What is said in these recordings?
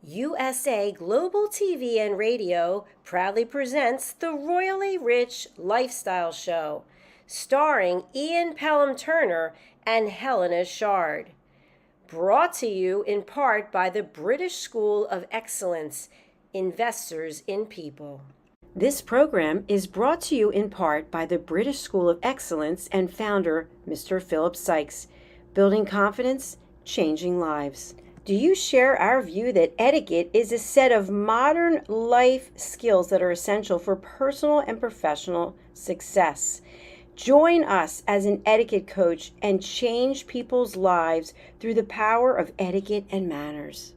USA Global TV and Radio proudly presents the Royally Rich Lifestyle Show, starring Ian Pelham Turner and Helena CHARD. Brought to you in part by the British School of Excellence, Investors in People. This program is brought to you in part by the British School of Excellence and founder, Mr. Philip Sykes, building confidence, changing lives. Do you share our view that etiquette is a set of modern life skills that are essential for personal and professional success? Join us as an etiquette coach and change people's lives through the power of etiquette and manners.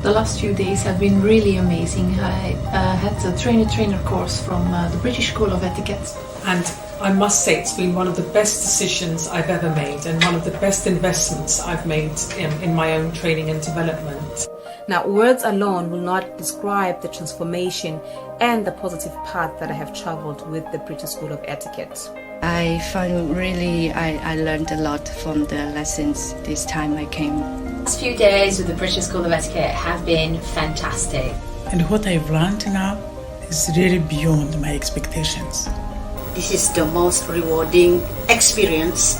The last few days have been really amazing. I had a trainer course from the British School of Etiquette. And I must say it's been one of the best decisions I've ever made and one of the best investments I've made in my own training and development. Now, words alone will not describe the transformation and the positive path that I have traveled with the British School of Etiquette. I find I learned a lot from the lessons this time I came. The last few days with the British School of Etiquette have been fantastic. And what I've learned now is really beyond my expectations. This is the most rewarding experience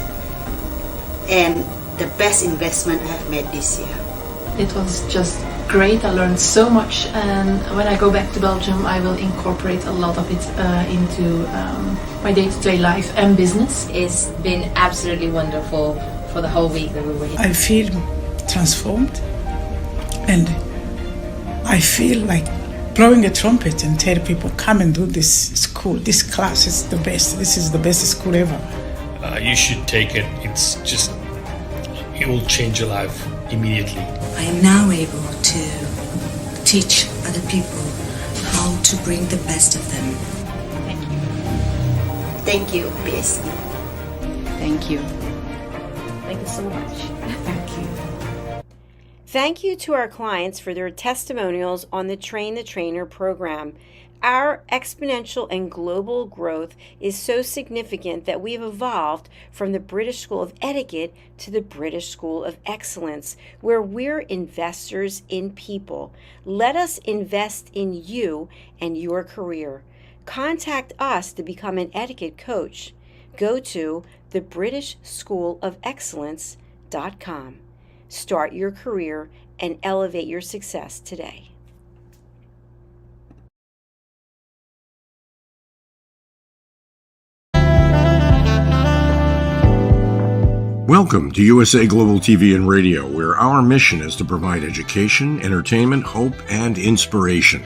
and the best investment I have made this year. It was just great. I learned so much, and when I go back to Belgium I will incorporate a lot of it into my day-to-day life and business. It's been absolutely wonderful for the whole week that we were here. I feel transformed, and I feel like blowing a trumpet and tell people, come and do this school, this class is the best, this is the best school ever. You should take it. It will change your life immediately. I am now able to teach other people how to bring the best of them. Thank you. Thank you, BSc. Thank you. Thank you so much. Thank you. Thank you to our clients for their testimonials on the Train the Trainer program. Our exponential and global growth is so significant that we have evolved from the British School of Etiquette to the British School of Excellence, where we're investors in people. Let us invest in you and your career. Contact us to become an etiquette coach. Go to thebritishschoolofexcellence.com. Start your career and elevate your success today. Welcome to USA Global TV and Radio, where our mission is to provide education, entertainment, hope, and inspiration.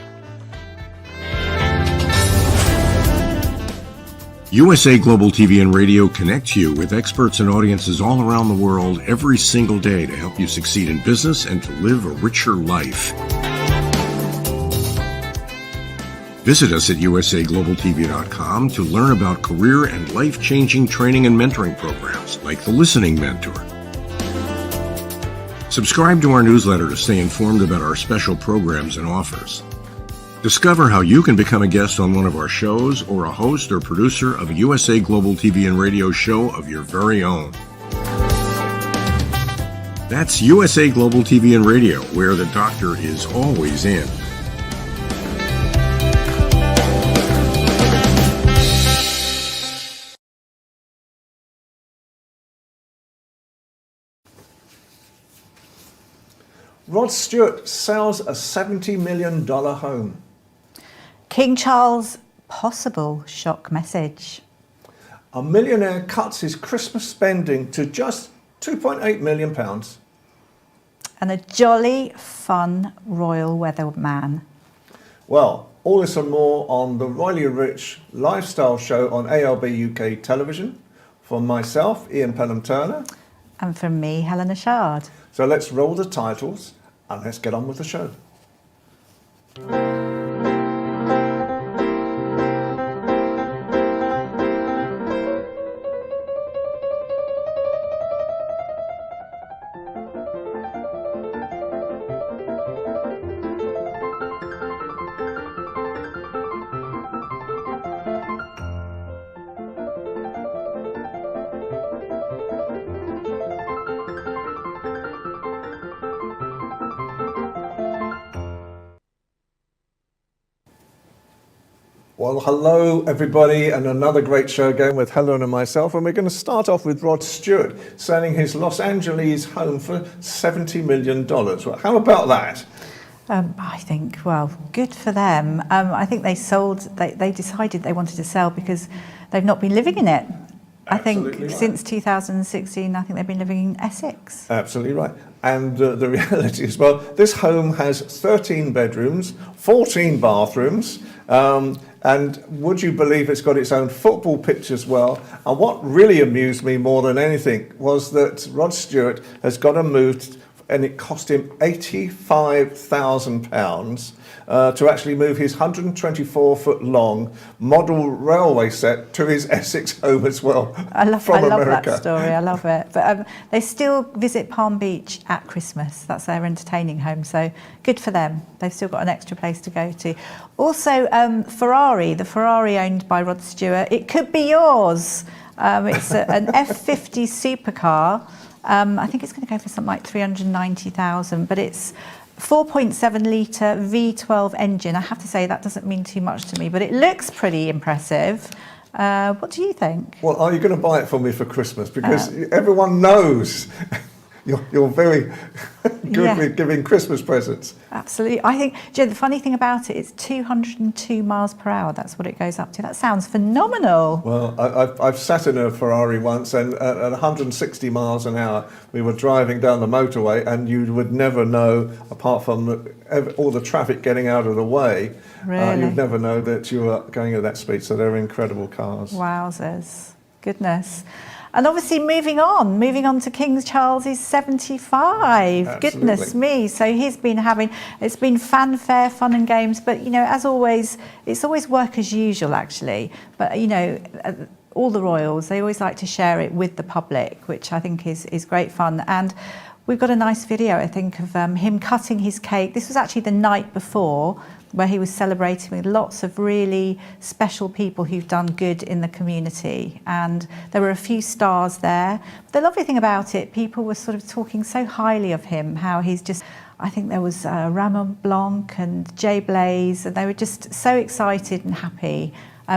USA Global TV and Radio connects you with experts and audiences all around the world every single day to help you succeed in business and to live a richer life. Visit us at usaglobaltv.com to learn about career and life-changing training and mentoring programs like the Listening Mentor. Subscribe to our newsletter to stay informed about our special programs and offers. Discover how you can become a guest on one of our shows or a host or producer of a USA Global TV and Radio show of your very own. That's USA Global TV and Radio, where the doctor is always in. Rod Stewart sells a $70 million home. King Charles' possible shock message. A millionaire cuts his Christmas spending to just £2.8 million. And a jolly, fun royal weatherman. Well, all this and more on the Royally Rich Lifestyle Show on ALB UK television. From myself, Ian Pelham Turner. And from me, Helena CHARD. So let's roll the titles and let's get on with the show. Well, hello everybody, and another great show again with Helen and myself, and we're going to start off with Rod Stewart selling his Los Angeles home for $70 million. Well, how about that? I think, well, good for them. I think they decided they wanted to sell because they've not been living in it. I think right. Since 2016, I think they've been living in Essex. Absolutely right. And the reality is, well, this home has 13 bedrooms, 14 bathrooms, and would you believe it's got its own football pitch as well? And what really amused me more than anything was that Rod Stewart has got to move, and it cost him £85,000 to actually move his 124-foot-long model railway set to his Essex home as well. I love that story. I love it. But they still visit Palm Beach at Christmas. That's their entertaining home. So good for them. They've still got an extra place to go to. Also, Ferrari, the Ferrari owned by Rod Stewart. It could be yours. It's an F50 supercar. I think it's going to go for something like 390,000, but it's 4.7 litre V12 engine. I have to say that doesn't mean too much to me, but it looks pretty impressive. What do you think? Well, are you going to buy it for me for Christmas? Because everyone knows you're very good with giving Christmas presents. Absolutely. I think, Joe, the funny thing about it is 202 miles per hour. That's what it goes up to. That sounds phenomenal. Well, I've sat in a Ferrari once, and at 160 miles an hour, we were driving down the motorway, and you would never know, apart from all the traffic getting out of the way, you'd never know that you were going at that speed. So they're incredible cars. Wowzers. Goodness. And obviously moving on to King Charles' 75. Absolutely. Goodness me. So it's been fanfare, fun and games, but as always, it's always work as usual actually. But all the royals, they always like to share it with the public, which I think is great fun. And we've got a nice video, I think, of him cutting his cake. This was actually the night before, where he was celebrating with lots of really special people who've done good in the community. And there were a few stars there. The lovely thing about it, people were sort of talking so highly of him, how he's just, I think there was Ramon Blanc and Jay Blaze, and they were just so excited and happy.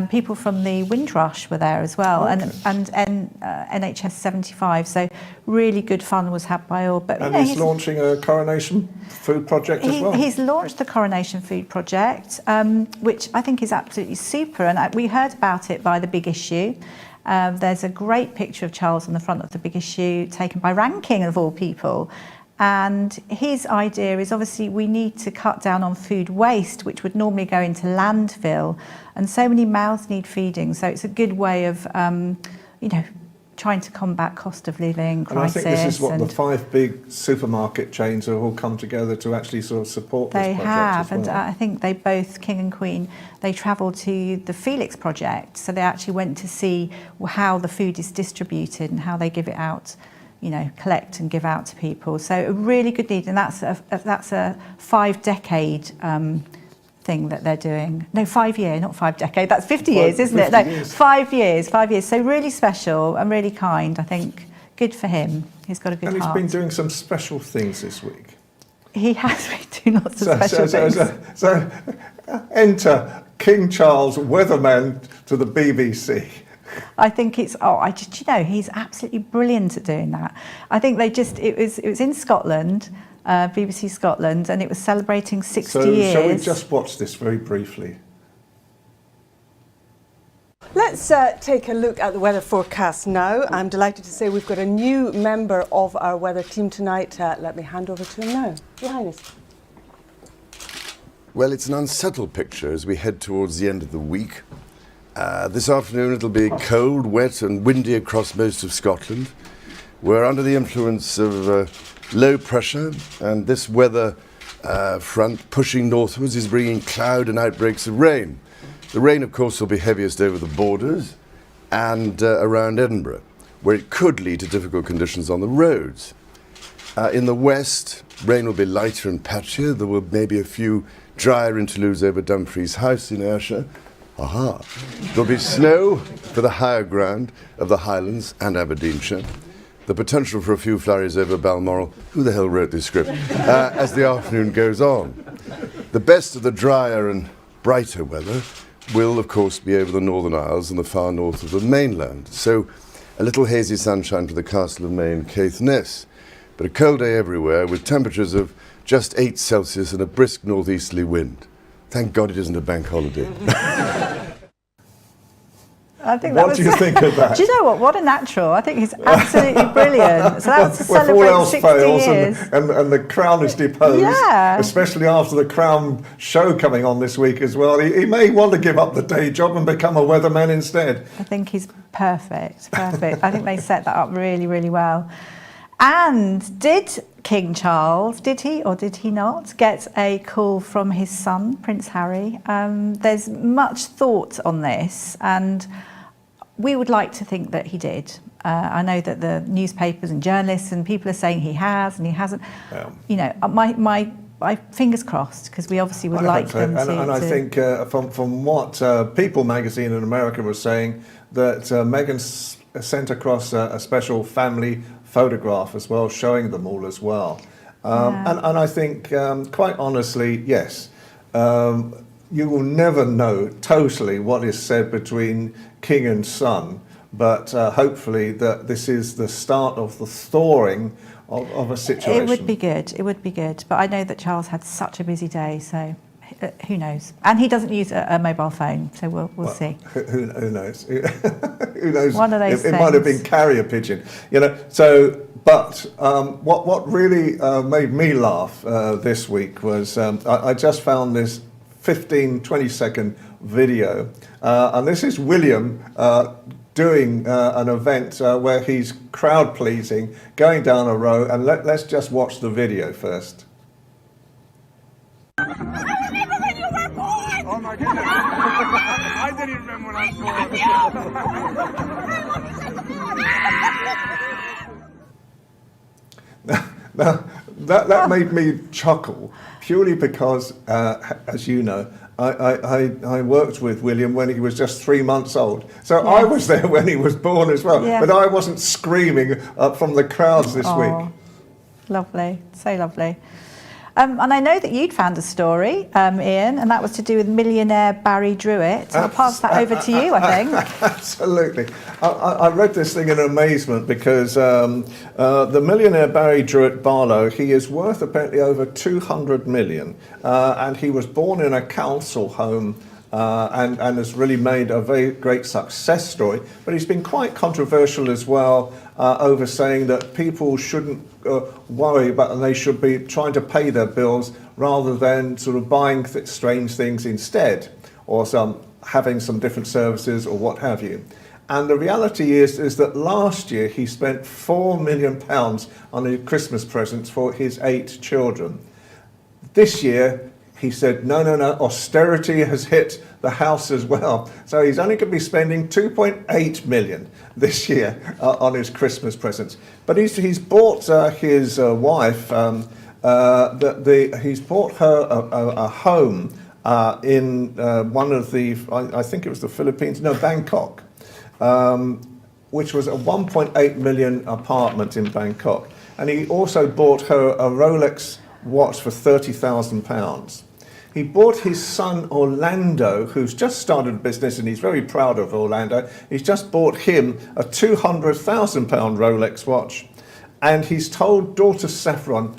People from the Windrush were there as well, and NHS 75. So really good fun was had by all. But he's launching a Coronation Food Project as well. He's launched the Coronation Food Project, which I think is absolutely super. And we heard about it by the Big Issue. There's a great picture of Charles on the front of the Big Issue, taken by Ranking of all people. And his idea is obviously we need to cut down on food waste, which would normally go into landfill. And so many mouths need feeding. So it's a good way of, trying to combat cost of living crisis. And I think this is what the 5 big supermarket chains have all come together to actually sort of support this project. They have, as well. and I think they both, King and Queen, they travelled to the Felix project. So they actually went to see how the food is distributed and how they give it out, collect and give out to people. So a really good need, and that's a 5-decade thing that they're doing. No, 5 year, not 5 decade. That's 50 years, isn't it? No, 5 years. 5 years. So really special and really kind. I think good for him. He's got a good heart. And he's been doing some special things this week. He has been doing lots of special things. So enter King Charles, weatherman to the BBC. I think it's he's absolutely brilliant at doing that. I think it was in Scotland, BBC Scotland, and it was celebrating 60 years. So shall we just watch this very briefly? Let's take a look at the weather forecast now. I'm delighted to say we've got a new member of our weather team tonight. Let me hand over to him now. Your Highness. Well, it's an unsettled picture as we head towards the end of the week. This afternoon it'll be cold, wet and windy across most of Scotland. We're under the influence of low pressure, and this weather front pushing northwards is bringing cloud and outbreaks of rain. The rain, of course, will be heaviest over the borders and around Edinburgh, where it could lead to difficult conditions on the roads. In the west, rain will be lighter and patchier. There will maybe a few drier interludes over Dumfries House in Ayrshire. Aha! There'll be snow for the higher ground of the Highlands and Aberdeenshire. The potential for a few flurries over Balmoral. Who the hell wrote this script? As the afternoon goes on. The best of the drier and brighter weather will, of course, be over the Northern Isles and the far north of the mainland. So a little hazy sunshine to the Castle of May and Caithness, but a cold day everywhere with temperatures of just 8 Celsius and a brisk northeasterly wind. Thank God it isn't a bank holiday. I think what do you think of that? Do you know what? What a natural. I think he's absolutely brilliant. So that was to If all celebrate else 60 fails years. and the Crown is deposed, Yeah. especially after the Crown show coming on this week as well, he may want to give up the day job and become a weatherman instead. I think he's perfect. Perfect. I think they set that up really, really well. And did King Charles, did he or did he not, get a call from his son, Prince Harry? There's much thought on this, and we would like to think that he did. I know that the newspapers and journalists and people are saying he has and he hasn't. You know, my fingers crossed, because we obviously would like them to. And I think from what People magazine in America was saying, that Meghan sent across a special family photograph as well, showing them all as well. And I think, quite honestly, yes, you will never know totally what is said between king and son, but hopefully that this is the start of the thawing of a situation. It would be good, it would be good. But I know that Charles had such a busy day, so who knows? And he doesn't use a mobile phone, so we'll see. Who knows? Who knows? One of those it might have been carrier pigeon, you know. So, but what really made me laugh this week was I just found this 15-20 second video, and this is William doing an event where he's crowd pleasing, going down a row, and let's just watch the video first. Oh my goodness. I didn't even remember when I was born. Now, that made me chuckle, purely because, as you know, I worked with William when he was just 3 months old. So I was there when he was born as well. Yeah. But I wasn't screaming from the crowds this week. Lovely, so lovely. And I know that you'd found a story, Ian, and that was to do with millionaire Barry Druitt. I'll pass that over to you, I think. Absolutely. I read this thing in amazement because the millionaire Barry Druitt Barlow, he is worth apparently over 200 million, and he was born in a council home and has really made a very great success story. But he's been quite controversial as well over saying that people shouldn't worry about, and they should be trying to pay their bills rather than sort of buying strange things instead, or having some different services or what have you. And the reality is that last year he spent £4 million on his Christmas presents for his 8 children. This year he said, no, austerity has hit the house as well. So he's only going to be spending 2.8 million this year on his Christmas presents. But he's bought his wife, he's bought her a home in one of the, I think it was the Philippines, no, Bangkok, which was a 1.8 million apartment in Bangkok. And he also bought her a Rolex watch for £30,000. He bought his son Orlando, who's just started a business, and he's very proud of Orlando. He's just bought him a £200,000 Rolex watch. And he's told daughter Saffron,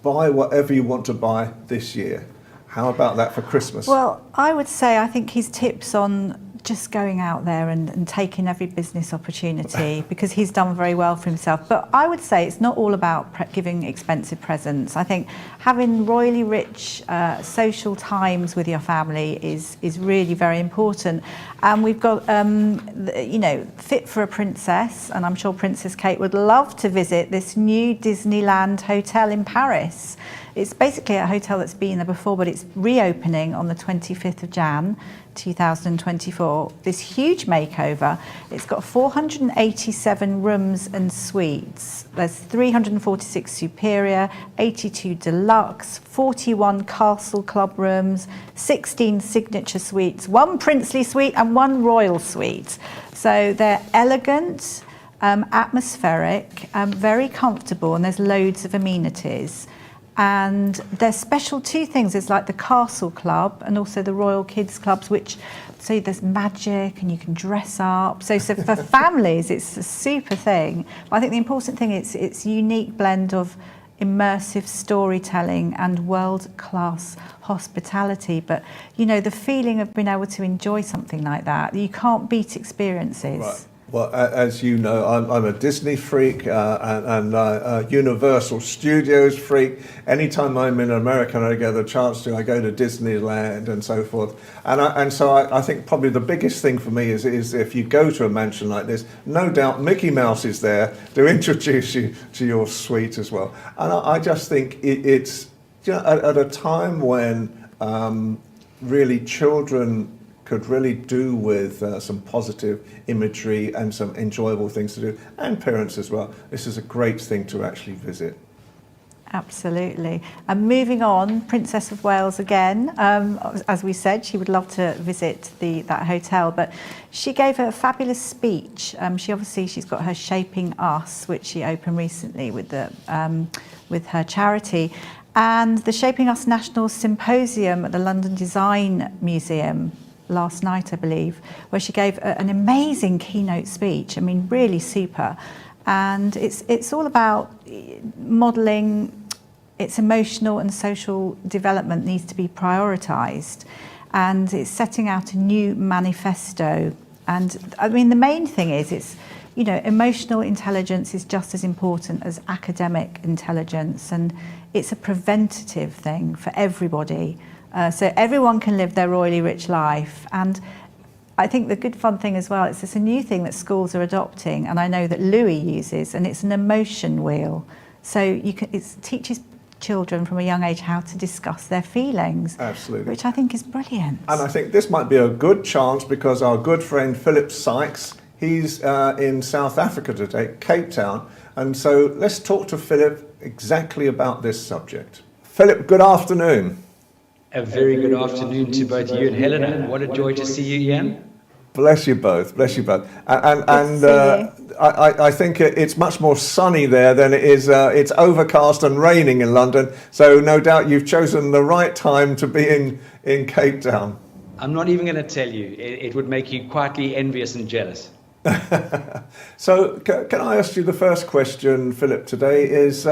buy whatever you want to buy this year. How about that for Christmas? Well, I would say I think his tips on just going out there and taking every business opportunity, because he's done very well for himself. But I would say it's not all about giving expensive presents. I think having royally rich social times with your family is really very important. And we've got, you know, Fit for a Princess, and I'm sure Princess Kate would love to visit this new Disneyland hotel in Paris. It's basically a hotel that's been there before, but it's reopening on the 25th of Jan 2024. This huge makeover. It's got 487 rooms and suites. There's 346 superior, 82 deluxe, 41 castle club rooms, 16 signature suites, 1 princely suite and 1 royal suite. So they're elegant, atmospheric, very comfortable, and there's loads of amenities. And there's special two things. There's like the Castle Club and also the Royal Kids Clubs, which, so there's magic and you can dress up. So for families, it's a super thing. But I think the important thing is it's a unique blend of immersive storytelling and world-class hospitality. But, you know, the feeling of being able to enjoy something like that, you can't beat experiences. Right. Well, as you know, I'm a Disney freak and a Universal Studios freak. Anytime I'm in America and I get the chance to, I go to Disneyland and so forth. And so I think probably the biggest thing for me is if you go to a mansion like this, no doubt Mickey Mouse is there to introduce you to your suite as well. And I just think it's, you know, at a time when really children could really do with some positive imagery and some enjoyable things to do, and parents as well. This is a great thing to actually visit. Absolutely. And moving on, Princess of Wales again. As we said, she would love to visit that hotel, but she gave a fabulous speech. She's got her Shaping Us, which she opened recently with her charity, and the Shaping Us National Symposium at the London Design Museum last night, I believe, where she gave an amazing keynote speech. I mean, really super. And it's all about modelling. Its emotional and social development needs to be prioritised, and it's setting out a new manifesto. And I mean, the main thing is it's, you know, emotional intelligence is just as important as academic intelligence, and it's a preventative thing for everybody. So everyone can live their royally rich life. And I think the good fun thing as well, it's a new thing that schools are adopting, and I know that Louis uses, and it's an emotion wheel. So it teaches children from a young age how to discuss their feelings. Absolutely. Which I think is brilliant. And I think this might be a good chance because our good friend Philip Sykes, he's in South Africa today, Cape Town. And so let's talk to Philip exactly about this subject. Philip, good afternoon. A very good afternoon to both you and Helena. What a joy to see you, Ian. Bless you both, bless you both. And I think it's much more sunny there than it is, it's overcast and raining in London. So no doubt you've chosen the right time to be in Cape Town. I'm not even going to tell you. It would make you quietly envious and jealous. So can I ask you the first question, Philip, today is,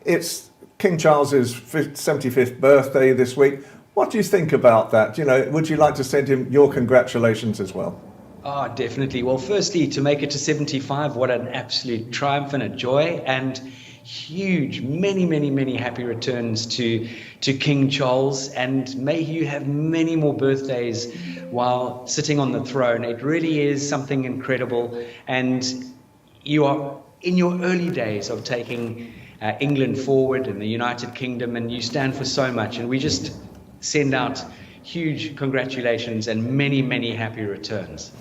it's King Charles's 75th birthday this week. What do you think about that? You know, would you like to send him your congratulations as well? Oh, definitely. Well, firstly, to make it to 75, what an absolute triumph and a joy, and huge, many happy returns to King Charles, and may you have many more birthdays while sitting on the throne. It really is something incredible, and you are in your early days of taking England forward and the United Kingdom, and you stand for so much, and we just send out huge congratulations and many happy returns.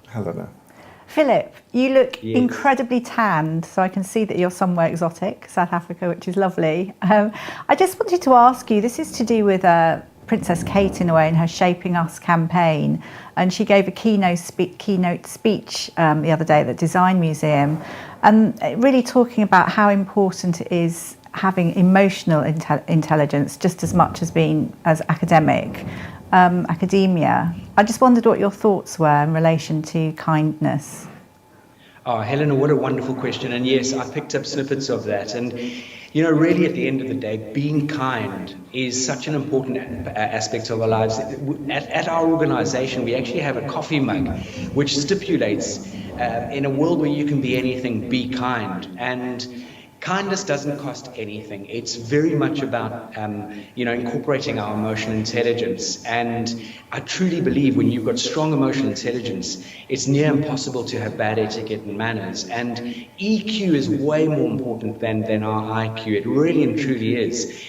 Helena. Philip, you look incredibly tanned, so I can see that you're somewhere exotic, South Africa, which is lovely. I just wanted to ask you, this is to do with Princess Kate in a way in her Shaping Us campaign, and she gave a keynote speech the other day at the Design Museum, and really talking about how important it is having emotional intelligence just as much as academia. I just wondered what your thoughts were in relation to kindness. Oh, Helena, what a wonderful question. And yes, I picked up snippets of that. And, you know, really at the end of the day, being kind is such an important aspect of our lives. At our organization, we actually have a coffee mug which stipulates in a world where you can be anything, be kind. And kindness doesn't cost anything. It's very much about, incorporating our emotional intelligence. And I truly believe when you've got strong emotional intelligence, it's near impossible to have bad etiquette and manners. And EQ is way more important than our IQ. It really and truly is.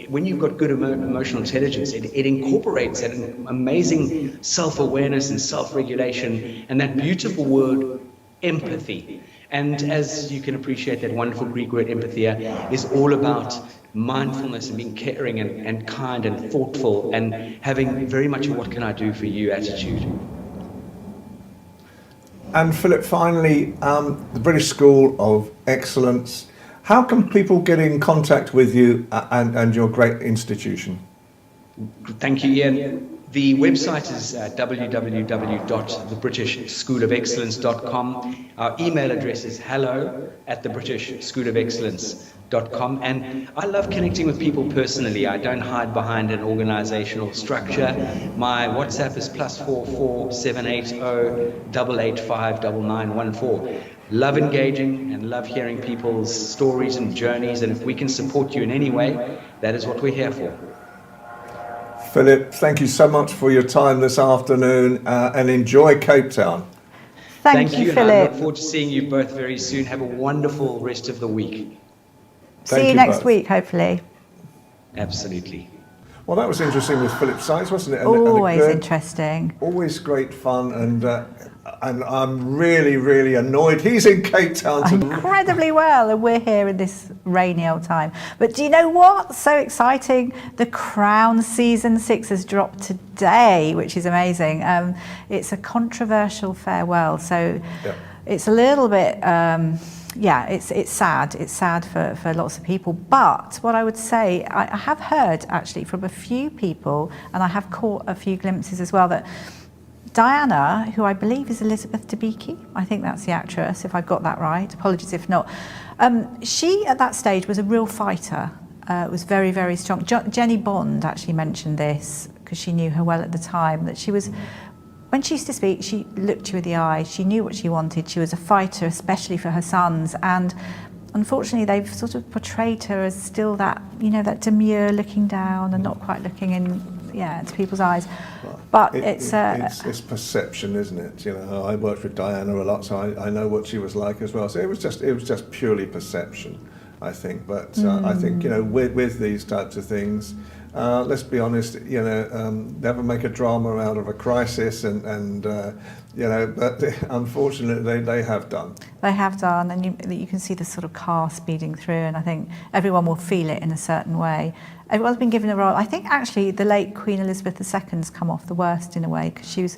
When you've got good emotional intelligence, it incorporates that amazing self-awareness and self-regulation and that beautiful word, empathy. And as you can appreciate, that wonderful Greek word empathia is all about mindfulness and being caring and kind and thoughtful and having very much a what can I do for you attitude. And Philip, finally, the British School of Excellence, How can people get in contact with you and your great institution? Thank you, Ian. The website is www.thebritishschoolofexcellence.com. Our email address is hello@thebritishschoolofexcellence.com. And I love connecting with people personally. I don't hide behind an organizational structure. My WhatsApp is +44 780 885 9914. Love engaging and love hearing people's stories and journeys. And if we can support you in any way, that is what we're here for. Philip, thank you so much for your time this afternoon and enjoy Cape Town. Thank you, and I Philip. look forward to seeing you both very soon. Have a wonderful rest of the week. See you next week, hopefully. Absolutely. Well, that was interesting with Philip Sykes, wasn't it? Always interesting. Always great fun, and I'm really, really annoyed he's in Cape Town today. Incredibly well, and we're here in this rainy old time. But do you know what? So exciting. The Crown Season 6 has dropped today, which is amazing. It's a controversial farewell, so it's a little bit... it's sad. It's sad for lots of people. But what I would say, I have heard actually from a few people, and I have caught a few glimpses as well, that Diana, who I believe is Elizabeth Debicki, I think that's the actress, if I got that right, apologies if not, she at that stage was a real fighter, was very, very strong. Jenny Bond actually mentioned this, because she knew her well at the time, that she was... When she used to speak, she looked you in the eye. She knew what she wanted. She was a fighter, especially for her sons. And unfortunately, they've sort of portrayed her as still that, that demure, looking down and not quite looking into people's eyes. But it's perception, isn't it? I worked with Diana a lot, so I know what she was like as well. So it was just purely perception, I think. But I think with these types of things. Let's be honest, never make a drama out of a crisis, but unfortunately they have done. They have done, and you can see the sort of car speeding through, and I think everyone will feel it in a certain way. Everyone's been given a role. I think actually the late Queen Elizabeth II's come off the worst in a way, because she was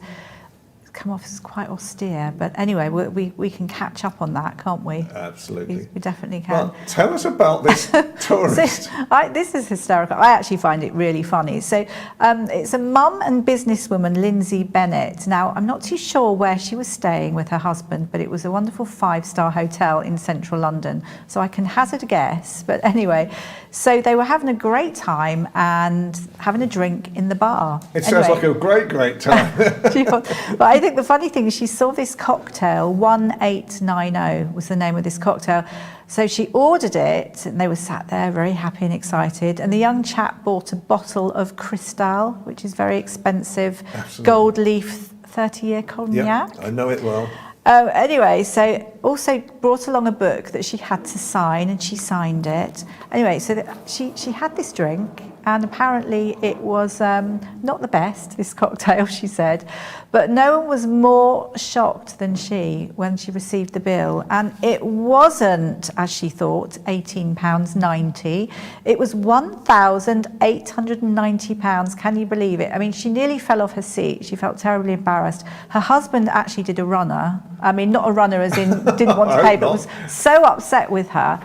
come off as quite austere. But anyway, we can catch up on that, can't we? Absolutely. We definitely can. Well, tell us about this tourist. This is hysterical. I actually find it really funny. So it's a mum and businesswoman, Lindsay Bennett. Now, I'm not too sure where she was staying with her husband, but it was a wonderful 5-star hotel in central London. So I can hazard a guess. But anyway, so they were having a great time and having a drink in the bar. It sounds like a great time. But I think the funny thing is she saw this cocktail, 1890 was the name of this cocktail. So she ordered it, and they were sat there very happy and excited. And the young chap bought a bottle of Cristal, which is very expensive, gold leaf 30-year cognac. Yeah, I know it well. Anyway, so also brought along a book that she had to sign, and she signed it. Anyway, so she had this drink, and apparently it was not the best, this cocktail, she said. But no one was more shocked than she when she received the bill. And it wasn't, as she thought, £18.90. It was £1,890. Can you believe it? I mean, she nearly fell off her seat. She felt terribly embarrassed. Her husband actually did a runner. I mean, not a runner as in didn't want to pay, but was so upset with her.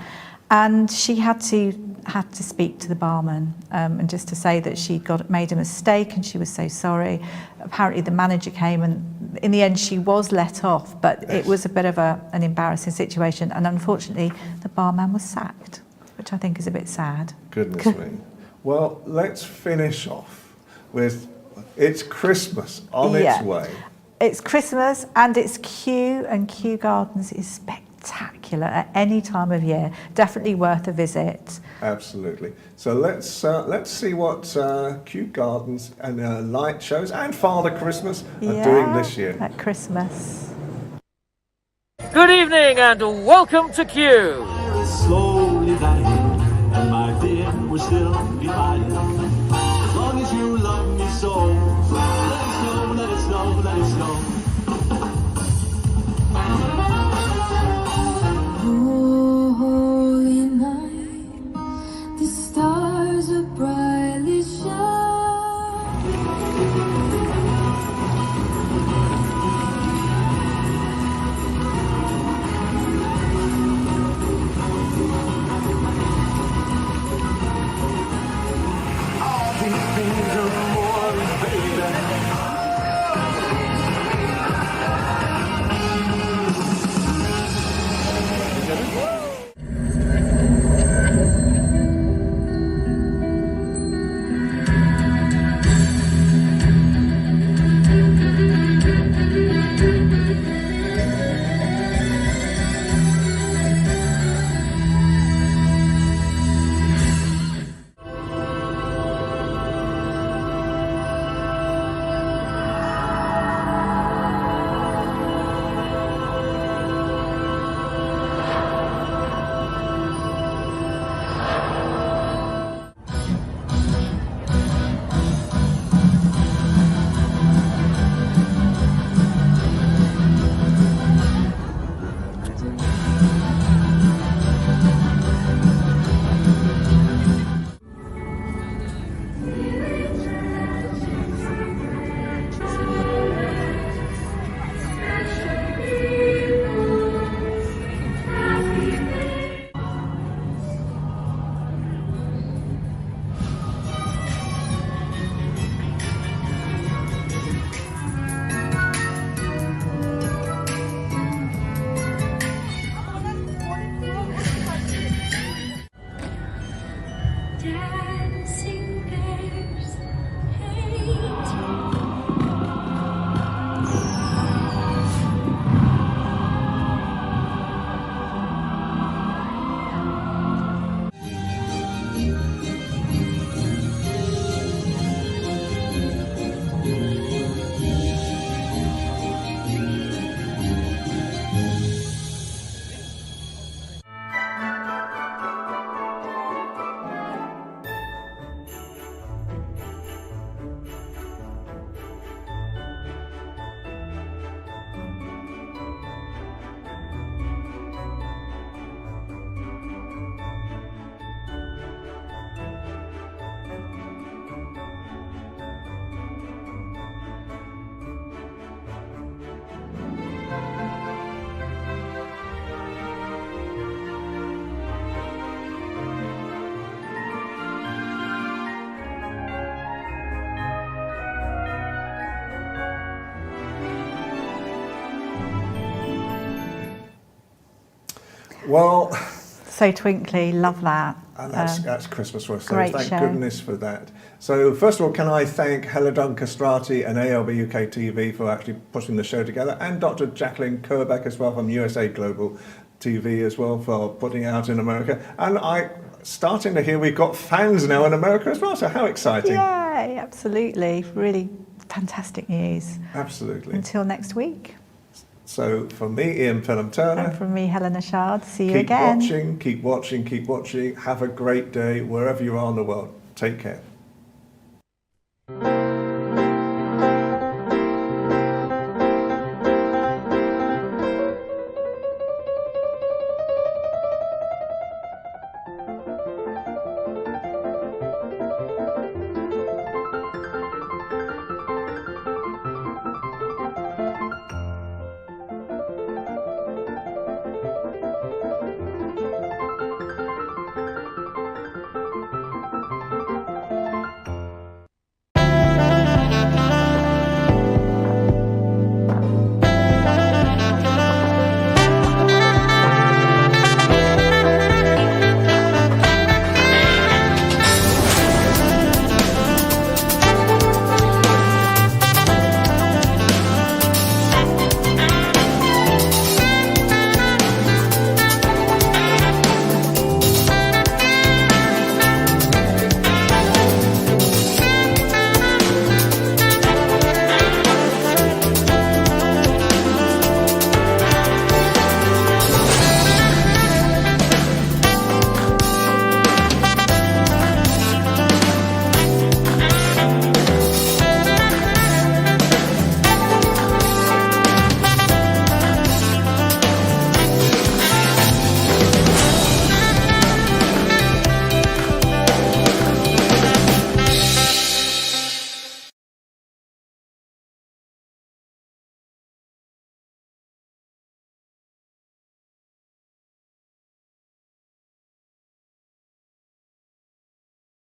And she had to speak to the barman and just to say that she'd made a mistake and she was so sorry. Apparently the manager came, and in the end she was let off, but it was a bit of an embarrassing situation, and unfortunately the barman was sacked, which I think is a bit sad. Goodness me. Well, let's finish off with it's Christmas on its way. It's Christmas, and it's Kew, and Kew Gardens is spectacular at any time of year. Definitely worth a visit. Absolutely. So let's see what Kew Gardens and light shows and Father Christmas are doing this year. At Christmas. Good evening and welcome to Kew. Slowly dying, and my dear, we're still divided. As long as you love me so, let it snow, let it snow, let it snow. Oh, holy night, the stars are brightly shining. Well, so twinkly, love that. and that's Christmas for us, so great thank show. goodness for that. So first of all, can I thank Helena Castrati and ALB UK TV for actually putting the show together, and Dr. Jacqueline Kerbeck as well from USA Global TV as well for putting it out in America. And starting to hear we've got fans now in America as well, so how exciting. Yay, absolutely. Really fantastic news. Absolutely. Until next week. So from me, Ian Pelham-Turner. And from me, Helena Chard. See you Keep again. watching, keep watching, keep watching. Have a great day wherever you are in the world. Take care.